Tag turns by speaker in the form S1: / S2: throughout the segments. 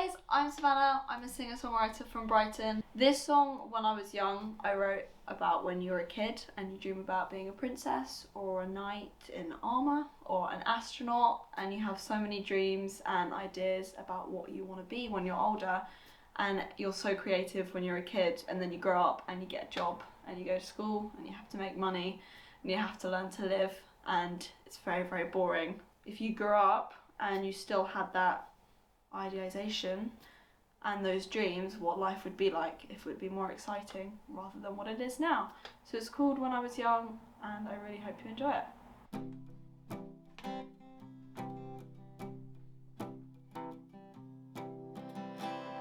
S1: guys, I'm Savannah. I'm a singer-songwriter from Brighton. This song, when I was young, I wrote about when you're a kid and you dream about being a princess or a knight in armour or an astronaut, and you have so many dreams and ideas about what you want to be when you're older, and you're so creative when you're a kid, and then you grow up and you get a job and you go to school and you have to make money and you have to learn to live, and it's very, very boring. If you grew up and you still had that idealization and those dreams, what life would be like if it would be more exciting rather than what it is now. So it's called When I Was Young, and I really hope you enjoy it.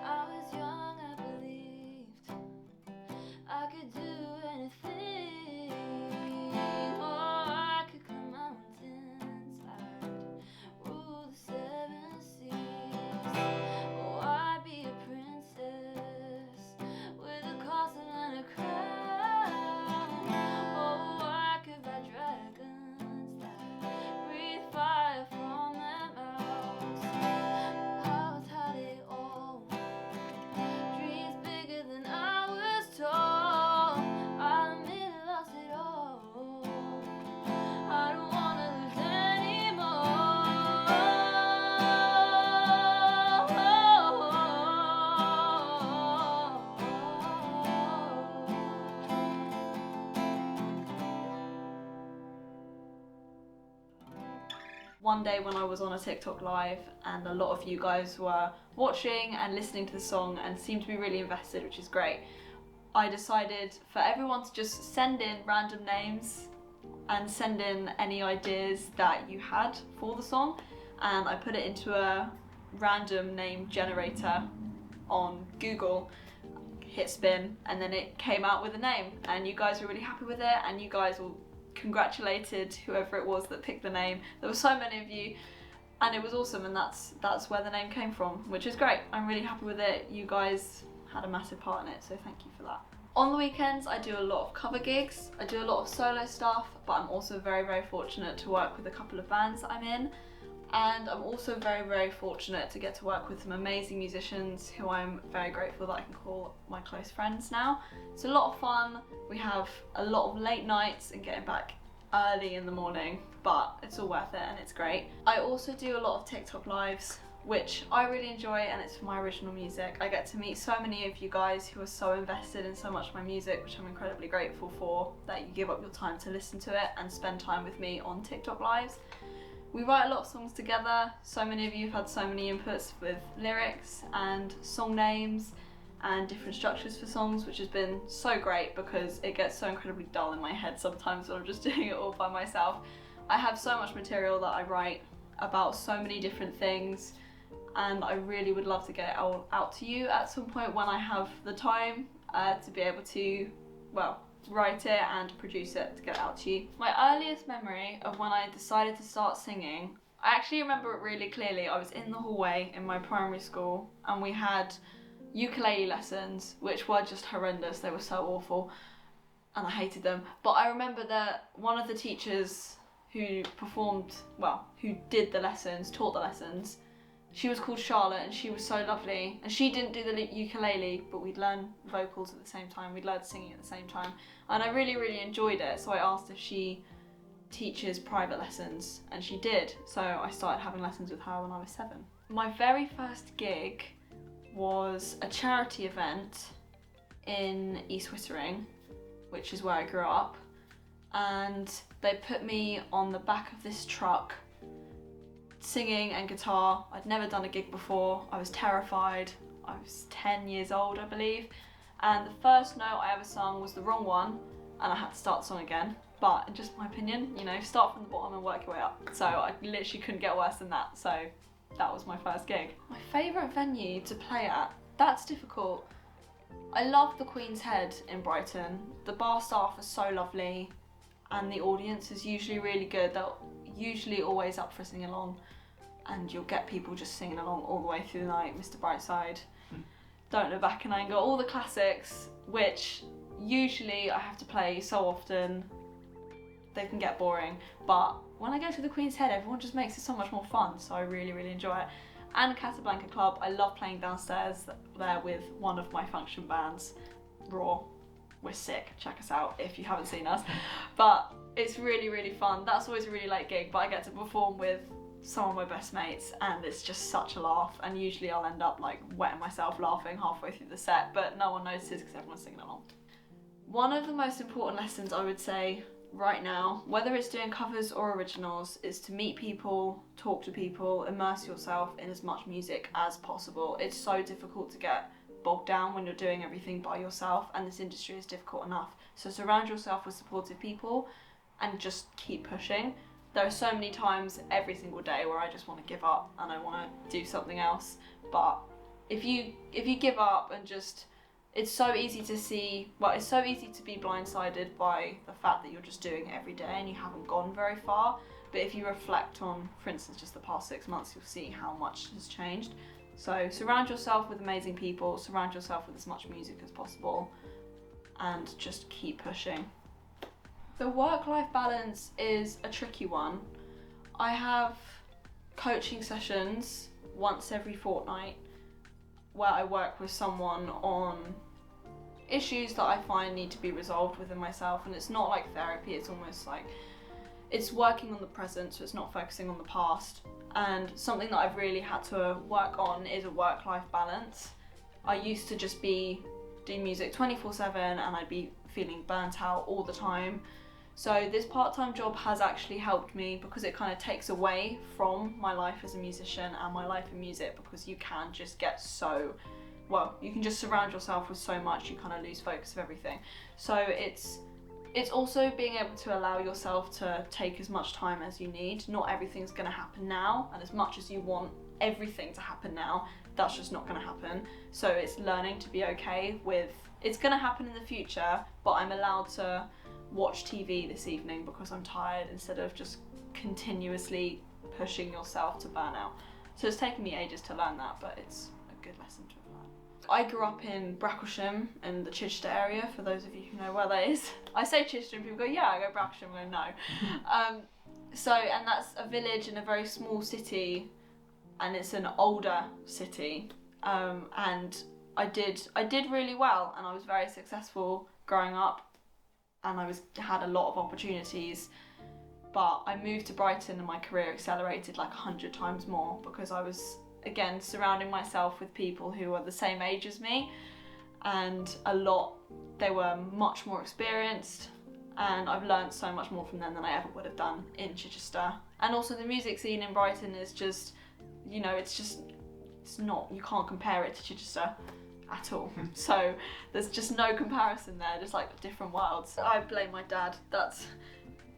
S2: I was young, I believed I could do anything. Oh, I could climb mountains, I'd rule the seven seas. Oh, I'd be a princess with a castle and a crown. Oh, I could ride dragons that breathe fire from their mouths. I was had it all, dreams bigger than I was told. I admit I lost it all. I don't wanna lose
S1: One day when I was on a TikTok live and a lot of you guys were watching and listening to the song and seemed to be really invested, which is great, I decided for everyone to just send in random names and send in any ideas that you had for the song, and I put it into a random name generator on Google, hit spin, and then it came out with a name, and you guys were really happy with it, and you guys all congratulated whoever it was that picked the name. There were so many of you and it was awesome, and that's where the name came from, which is great. I'm really happy with it. You guys had a massive part in it, so thank you for that. On the weekends I do a lot of cover gigs, I do a lot of solo stuff, but I'm also very, very fortunate to work with a couple of bands that I'm in, and I'm also very, very fortunate to get to work with some amazing musicians who I'm very grateful that I can call my close friends now. It's a lot of fun. We have a lot of late nights and getting back early in the morning, but it's all worth it and it's great. I also do a lot of TikTok lives, which I really enjoy, and it's for my original music. I get to meet so many of you guys who are so invested in so much of my music, which I'm incredibly grateful for, that you give up your time to listen to it and spend time with me on TikTok lives. We write a lot of songs together. So many of you have had so many inputs with lyrics and song names and different structures for songs, which has been so great because it gets so incredibly dull in my head sometimes when I'm just doing it all by myself. I have so much material that I write about so many different things, and I really would love to get it all out to you at some point when I have the time to be able to, well, write it and produce it to get it out to you. My earliest memory of when I decided to start singing, I actually remember it really clearly. I was in the hallway in my primary school and we had ukulele lessons, which were just horrendous. They were so awful and I hated them. But I remember that one of the teachers who performed, well, who did the lessons, taught the lessons, she was called Charlotte, and she was so lovely. And she didn't do the ukulele, but we'd learn vocals at the same time. We'd learn singing at the same time. And I really, really enjoyed it. So I asked if she teaches private lessons, and she did. So I started having lessons with her when I was 7. My very first gig was a charity event in East Wittering, which is where I grew up. And they put me on the back of this truck singing and guitar. I'd never done a gig before. I was terrified. I was 10 years old, I believe. And the first note I ever sung was the wrong one, and I had to start the song again. But in just my opinion, you know, start from the bottom and work your way up. So I literally couldn't get worse than that. So that was my first gig. My favourite venue to play at, that's difficult. I love the Queen's Head in Brighton. The bar staff are so lovely and the audience is usually really good. They're usually always up for singing along, and you'll get people just singing along all the way through the night. Mr. Brightside, Don't Look Back in Anger, all the classics, which usually I have to play so often they can get boring. But when I go to the Queen's Head, everyone just makes it so much more fun, so I really, really enjoy it. and Casablanca Club. I love playing downstairs there with one of my function bands, Raw. We're sick, check us out if you haven't seen us. But it's really, really fun. That's always a really late gig, but I get to perform with some of my best mates and it's just such a laugh, and usually I'll end up like wetting myself laughing halfway through the set, but no one notices because everyone's singing along. One of the most important lessons I would say right now, whether it's doing covers or originals, is to meet people, talk to people, immerse yourself in as much music as possible. It's so difficult to get bogged down when you're doing everything by yourself, and this industry is difficult enough. So surround yourself with supportive people and just keep pushing. There are so many times every single day where I just want to give up and I want to do something else. But if you give up and just, it's so easy to see, well, it's so easy to be blindsided by the fact that you're just doing it every day and you haven't gone very far. But if you reflect on, for instance, just the past 6 months, you'll see how much has changed. So surround yourself with amazing people, surround yourself with as much music as possible, and just keep pushing. The work-life balance is a tricky one. I have coaching sessions once every fortnight where I work with someone on issues that I find need to be resolved within myself, and it's not like therapy, it's almost like it's working on the present, so it's not focusing on the past. And something that I've really had to work on is a work-life balance. I used to just be doing music 24/7 and I'd be feeling burnt out all the time. So this part-time job has actually helped me because it kind of takes away from my life as a musician and my life in music, because you can just get so, well, you can just surround yourself with so much, you kind of lose focus of everything. So it's also being able to allow yourself to take as much time as you need. Not everything's going to happen now, and as much as you want everything to happen now, that's just not going to happen. So it's learning to be okay with, it's going to happen in the future, but I'm allowed to watch TV this evening because I'm tired, instead of just continuously pushing yourself to burnout. So it's taken me ages to learn that, but it's a good lesson to have learned. I grew up in Bracklesham in the Chichester area, for those of you who know where that is. I say Chichester and people go, yeah, I go Bracklesham, I go, no. And that's a village in a very small city, and it's an older city. And I did really well, and I was very successful growing up, and I had a lot of opportunities. But I moved to Brighton and my career accelerated like 100 times more, because I was, again, surrounding myself with people who were the same age as me, and they were much more experienced, and I've learned so much more from them than I ever would have done in Chichester. And also the music scene in Brighton is just, it's not, you can't compare it to Chichester at all. So there's just no comparison there, just like different worlds. I blame my dad.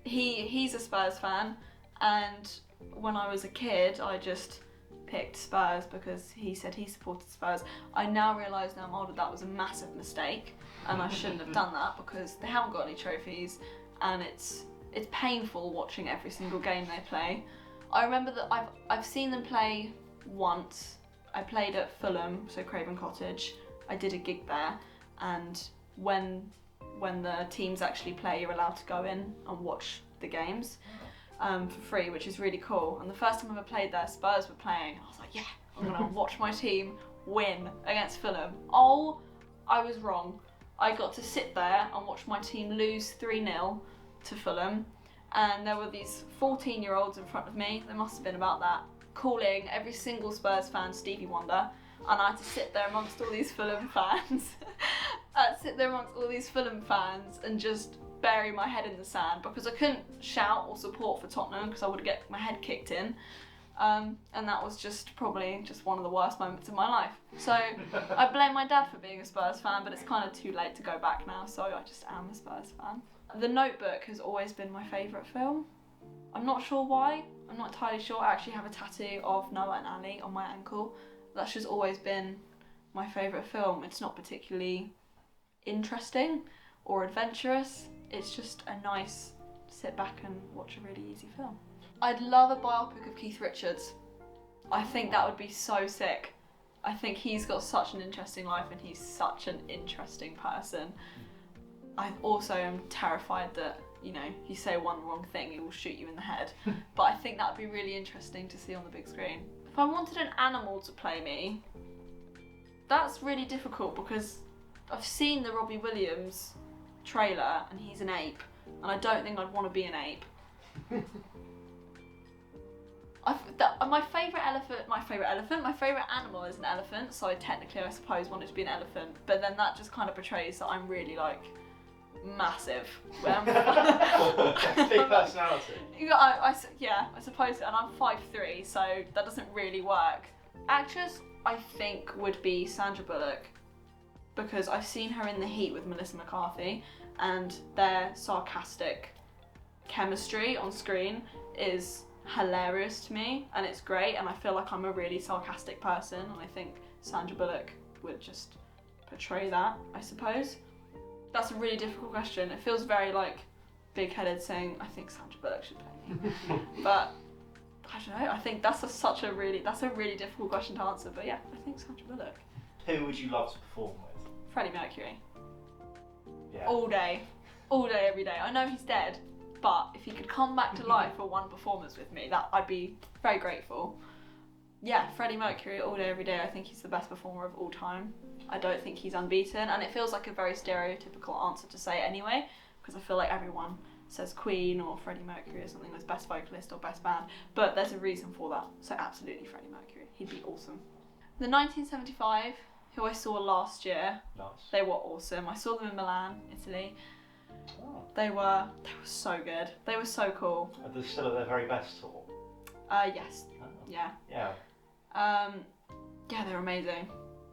S1: He's a Spurs fan, and when I was a kid I just picked Spurs because he said he supported Spurs. I now realise, now I'm older, that was a massive mistake, and I shouldn't have done that, because they haven't got any trophies, and it's painful watching every single game they play. I remember that I've seen them play once. I played at Fulham, so Craven Cottage. I did a gig there, and when the teams actually play, you're allowed to go in and watch the games for free, which is really cool. And the first time I ever played there, Spurs were playing. I was like, yeah, I'm gonna watch my team win against Fulham. Oh, I was wrong. I got to sit there and watch my team lose 3-0 to Fulham, and there were these 14-year-olds in front of me, there must have been about that, calling every single Spurs fan Stevie Wonder, and I had to sit there amongst all these Fulham fans. And just bury my head in the sand, because I couldn't shout or support for Tottenham because I would get my head kicked in. And that was probably just one of the worst moments of my life. So I blame my dad for being a Spurs fan, but it's kind of too late to go back now, so I just am a Spurs fan. The Notebook has always been my favourite film. I'm not sure why, I'm not entirely sure. I actually have a tattoo of Noah and Ali on my ankle. That's just always been my favourite film. It's not particularly interesting or adventurous, it's just a nice sit back and watch a really easy film. I'd love a biopic of Keith Richards. I think that would be so sick. I think he's got such an interesting life and he's such an interesting person. I also am terrified that, you say one wrong thing, he will shoot you in the head. But I think that would be really interesting to see on the big screen. If I wanted an animal to play me, that's really difficult because I've seen the Robbie Williams trailer and he's an ape, and I don't think I'd want to be an ape. My favourite animal is an elephant, so I suppose want it to be an elephant, but then that just kind of portrays that I'm really like massive.
S3: Big personality.
S1: I suppose, and I'm 5'3", so that doesn't really work. Actress, I think, would be Sandra Bullock, because I've seen her in The Heat with Melissa McCarthy, and their sarcastic chemistry on screen is hilarious to me, and it's great, and I feel like I'm a really sarcastic person, and I think Sandra Bullock would just portray that, I suppose. That's a really difficult question. It feels very like big-headed saying I think Sandra Bullock should play me. But I don't know, I think that's a really difficult question to answer, but yeah, I think Sandra Bullock.
S3: Who would you love to perform with?
S1: Freddie Mercury.
S3: Yeah.
S1: All day, every day. I know he's dead, but if he could come back to life for one performance with me, that I'd be very grateful. Yeah, Freddie Mercury all day, every day. I think he's the best performer of all time. I don't think he's unbeaten, and it feels like a very stereotypical answer to say anyway, because I feel like everyone says Queen or Freddie Mercury or something as best vocalist or best band, but there's a reason for that, so absolutely Freddie Mercury. He'd be awesome. The 1975, who I saw last year,
S3: Nice.
S1: they were awesome. I saw them in Milan, Italy.
S3: Oh.
S1: They were so good. They were so cool.
S3: Are they still at their very best tour?
S1: Yes.
S3: Oh.
S1: Yeah.
S3: Yeah.
S1: Yeah, they were amazing.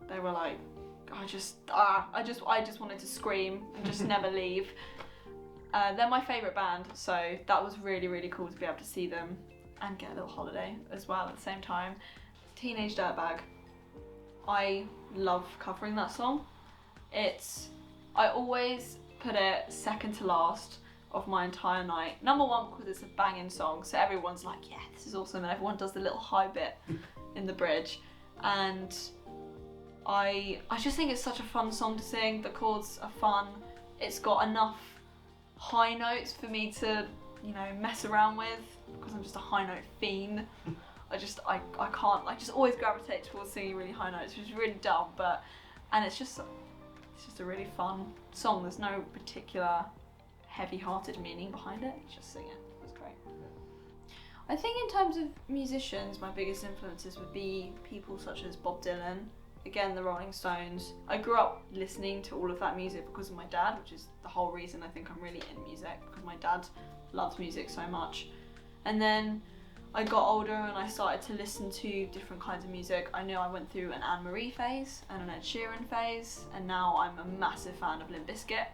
S1: They were like, I just wanted to scream and just never leave. They're my favourite band, so that was really, really cool to be able to see them and get a little holiday as well at the same time. Teenage Dirtbag. I love covering that song. I always put it second to last of my entire night. Number one, because it's a banging song, so everyone's like, yeah, this is awesome, and everyone does the little high bit in the bridge. And I just think it's such a fun song to sing. The chords are fun. It's got enough high notes for me to, mess around with, because I'm just a high note fiend. I just always gravitate towards singing really high notes, which is really dumb, and it's just a really fun song. There's no particular heavy-hearted meaning behind it. You just sing it. It's great. I think in terms of musicians, my biggest influences would be people such as Bob Dylan, again, the Rolling Stones. I grew up listening to all of that music because of my dad, which is the whole reason I think I'm really in music, because my dad loves music so much. And then I got older and I started to listen to different kinds of music. I know I went through an Anne-Marie phase and an Ed Sheeran phase, and now I'm a massive fan of Limp Bizkit.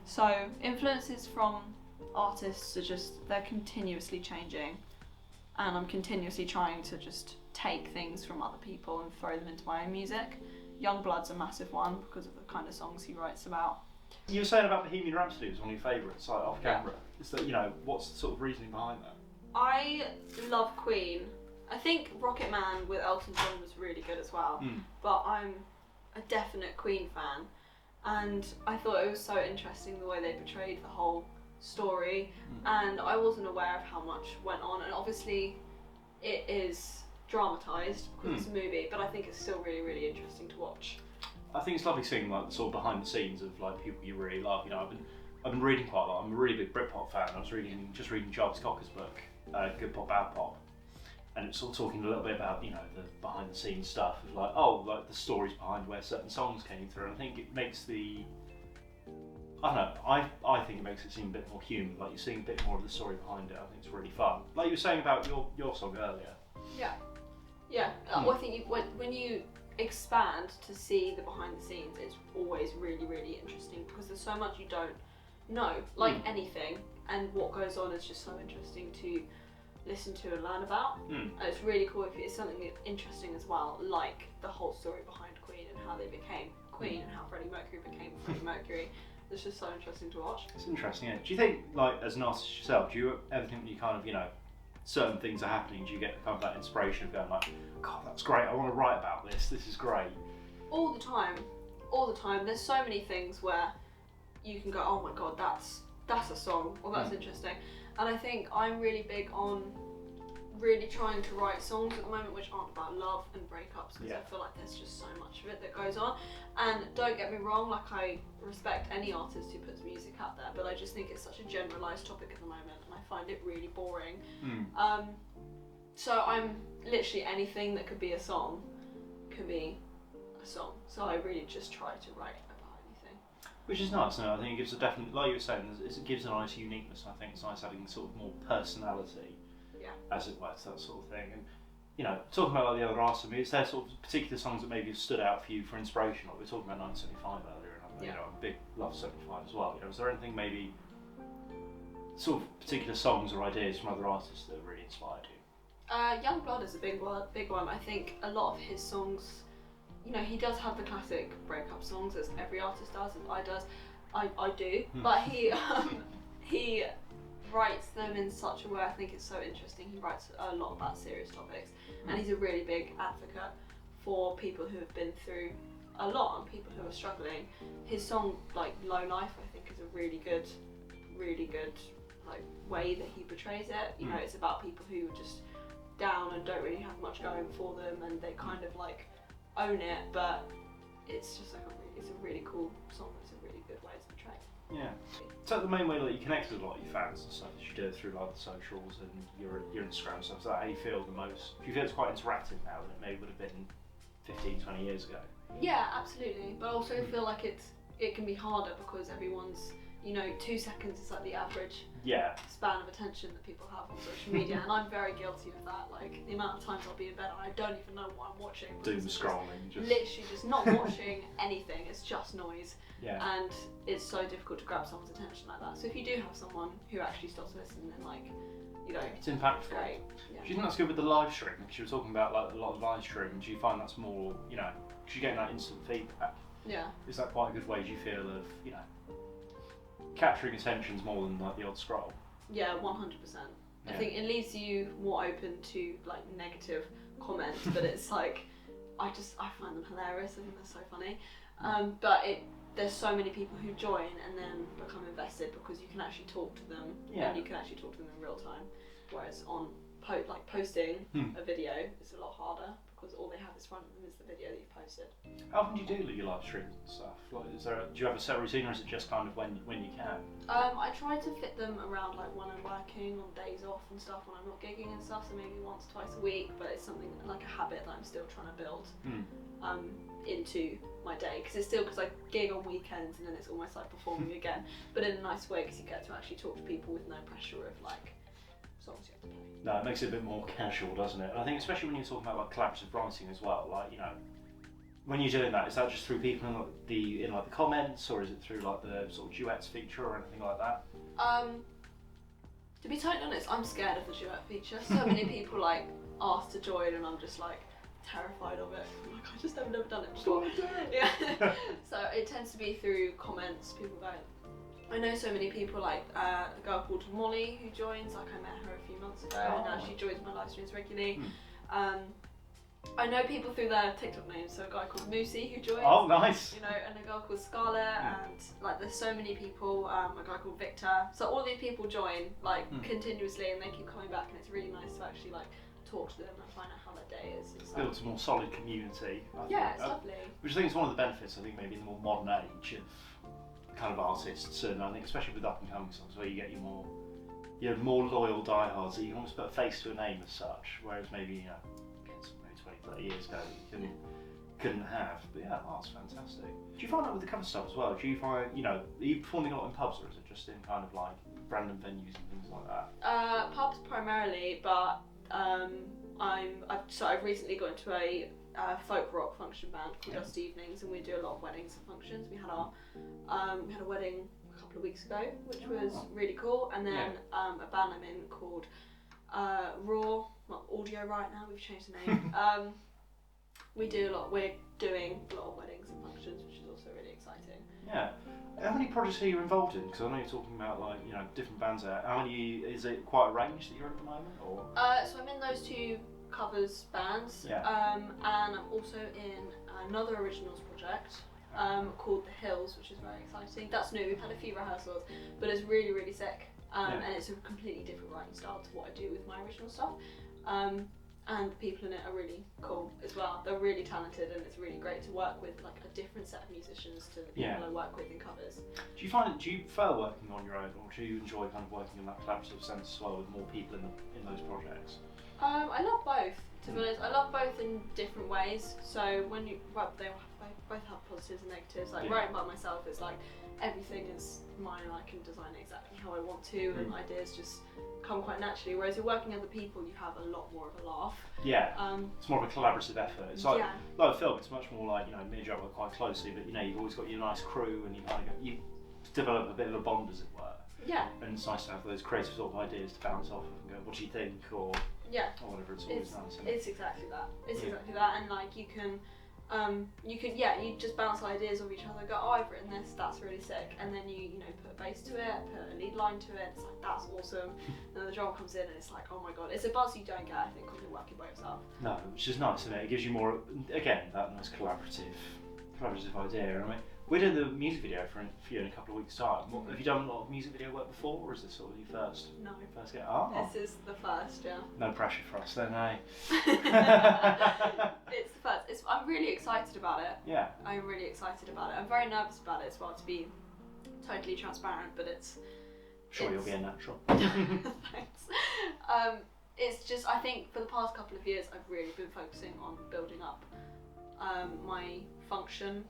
S1: So influences from artists they're continuously changing, and I'm continuously trying to just take things from other people and throw them into my own music. Youngblood's a massive one because of the kind of songs he writes about.
S3: You were saying about Bohemian Rhapsody was one of your favourites, like off camera. Is that, what's the sort of reasoning behind that?
S1: I love Queen. I think Rocket Man with Elton John was really good as well, but I'm a definite Queen fan, and I thought it was so interesting the way they portrayed the whole story, and I wasn't aware of how much went on, and obviously it is dramatised because it's a movie, but I think it's still really, really interesting to watch.
S3: I think it's lovely seeing like the sort of behind the scenes of like people you really love. I've been reading quite a lot. I'm a really big Britpop fan. I was just reading Jarvis Cocker's book, Good Pop, Bad Pop, and it's sort of talking a little bit about the behind the scenes stuff of like the stories behind where certain songs came through. And I think it makes I think it makes it seem a bit more human. Like you're seeing a bit more of the story behind it. I think it's really fun. Like you were saying about your song earlier.
S1: Yeah. I think when you expand to see the behind the scenes, it's always really, really interesting because there's so much you don't know, like anything, and what goes on is just so interesting to listen to and learn about. And it's really cool if it's something interesting as well, like the whole story behind Queen and how they became Queen and how Freddie Mercury became Freddie Mercury. It's just so interesting to watch. It's
S3: interesting, yeah. Do you think, like, as an artist yourself, do you ever think you kind of, certain things are happening, do you get kind of that inspiration of going like, God, that's great, I want to write about this is great?
S1: All the time. There's so many things where you can go, oh my God, that's a song, or that's interesting. And I think I'm really big on really trying to write songs at the moment which aren't about love and breakups, because I feel like there's just so much of it that goes on. And don't get me wrong, like I respect any artist who puts music out there, but I just think it's such a generalised topic at the moment, and I find it really boring. So I'm literally anything that could be a song can be a song. So I really just try to write about anything.
S3: Which is nice, and I think it gives a definite, like you were saying, it gives a nice uniqueness. And I think it's nice having sort of more personality, as it were, to that sort of thing. And you know, talking about like the other artists, I mean, is there sort of particular songs that maybe have stood out for you for inspiration? Like we were talking about 1975 earlier, and you know, I'm a big love 75 as well. You know, is there anything maybe sort of particular songs or ideas from other artists that have really inspired you?
S1: Young Blood is a big one. I think a lot of his songs, you know, he does have the classic breakup songs, as every artist does, as I do, but he writes them in such a way, I think it's so interesting. He writes a lot about serious topics, and he's a really big advocate for people who have been through a lot and people who are struggling. His song, like Low Life, I think is a really good like way that he portrays it. You know, it's about people who are just down and don't really have much going for them, and they kind of like own it, but it's just like it's a really cool song. It's a really good way to portray.
S3: Yeah. So the main way that you connect with a lot of your fans and stuff is you do it through like the socials and your Instagram stuff. Is that how you feel the most? Do you feel it's quite interactive now than it maybe would have been 15, 20 years ago?
S1: Yeah, absolutely. But I also feel like it can be harder because everyone's, you know, 2 seconds is like the average span of attention that people have on social media, and I'm very guilty of that. Like the amount of times I'll be in bed and I don't even know what I'm watching.
S3: Doom scrolling.
S1: Literally just not watching anything, it's just noise.
S3: Yeah.
S1: And it's so difficult to grab someone's attention like that. So if you do have someone who actually stops listening, then like, you know,
S3: it's impactful.
S1: Great. Yeah.
S3: Do you think that's good with the live stream? Because you were talking about like a lot of live stream. Do you find that's more, you know, because you're getting that instant feedback?
S1: Yeah.
S3: Is that quite a good way, do you feel, of, you know, capturing attentions more than like the odd scroll?
S1: Yeah, 100%. I think it leaves you more open to like negative comments, but it's like I find them hilarious. I think they're so funny. But there's so many people who join and then become invested because you can actually talk to them and you can actually talk to them in real time. Whereas on posting a video is a lot harder because all they have in front of them is the video that you've posted.
S3: How often do you do your live streams and stuff? Like, do you have a set routine, or is it just kind of when you can?
S1: I try to fit them around like when I'm working, on days off and stuff, when I'm not gigging and stuff, so maybe once, twice a week, but it's something like a habit that I'm still trying to build into my day, because I gig on weekends and then it's almost like performing again, but in a nice way, because you get to actually talk to people with no pressure of like songs you have to play.
S3: No, it makes it a bit more casual, doesn't it? And I think especially when you're talking about like collaborative writing as well, like, you know, when you're doing that, is that just through people in the comments, or is it through like the sort of duets feature or anything like that?
S1: To be totally honest, I'm scared of the duet feature. So many people like ask to join, and I'm just like terrified of it. I'm like, I just have never done it before. Yeah. So it tends to be through comments. People go. I know so many people, like a girl called Molly who joins. Like I met her a few months ago, and now she joins my live streams regularly. I know people through their TikTok names, so a guy called Moosey who joins.
S3: Oh, nice.
S1: You know, and a girl called Scarlett, and like there's so many people. A guy called Victor. So all these people join like continuously, and they keep coming back, and it's really nice to actually like talk to them and find out how their day is.
S3: Builds a more solid community.
S1: It's lovely.
S3: Which I think is one of the benefits. I think maybe in the more modern age of kind of artists, and I think especially with up and coming songs, where you get your more loyal diehards that you can almost put a face to a name as such, whereas maybe, you know, 20, 30 years ago you couldn't have. But yeah, that's fantastic. Do you find that with the cover stuff as well? Do you find, you know, are you performing a lot in pubs, or is it just in kind of like random venues and things like that?
S1: Pubs primarily, but I've recently got into a folk rock function band called Dust Evenings, and we do a lot of weddings and functions. We had a wedding a couple of weeks ago, which was really cool, and then a band I'm in called Raw, not Audio right now, we've changed the name. We're doing a lot of weddings and functions, which is also really exciting.
S3: Yeah. How many projects are you involved in? Because I know you're talking about like, you know, different bands there. How many, is it quite a range that you're at the moment, or?
S1: So I'm in those two covers bands, and I'm also in another originals project called The Hills, which is very exciting. That's new, we've had a few rehearsals, but it's really, really sick. And it's a completely different writing style to what I do with my original stuff. And the people in it are really cool as well. They're really talented, and it's really great to work with like a different set of musicians to the people I work with in covers.
S3: Do you prefer working on your own, or do you enjoy kind of working in that collaborative sense as well with more people in those projects?
S1: I love both, to be honest. I love both in different ways. So when they both have positives and negatives. Like writing by myself is like everything is mine and I can design it exactly how I want to, and ideas just come quite naturally. Whereas you're working with other people, you have a lot more of a laugh.
S3: Yeah, it's more of a collaborative effort. It's like a film. It's much more like, you know, me and Joe work quite closely, but you know, you've always got your nice crew, and you develop a bit of a bond, as it were.
S1: Yeah.
S3: And it's nice to have those creative sort of ideas to bounce off of and go, what do you think, or whatever. It's always nice.
S1: It's exactly that. It's exactly that, and like you just bounce ideas off each other. Go, oh, I've written this. That's really sick. And then you know put a bass to it, put a lead line to it. It's like, that's awesome. And then the drum comes in, and it's like, oh my god, it's a buzz you don't get, I think, when you're working by yourself.
S3: No, which is nice, isn't it? It gives you more, again, that nice collaborative idea. I mean, we're doing the music video for you in a couple of weeks' time. Have you done a lot of music video work before, or is this sort of your first?
S1: No.
S3: First get? Oh.
S1: This is the first, yeah.
S3: No pressure for us then, eh?
S1: It's the first. I'm really excited about it.
S3: Yeah.
S1: I'm really excited about it. I'm very nervous about it as well, to be totally transparent, but it's...
S3: Sure, you'll be a natural.
S1: Thanks. It's just, I think for the past couple of years, I've really been focusing on building up my function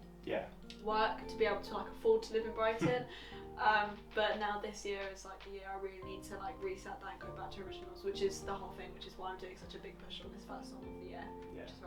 S1: work to be able to like afford to live in Brighton. But now this year is like the year I really need to like reset that and go back to originals, which is the whole thing, which is why I'm doing such a big push on this first song of the year, which is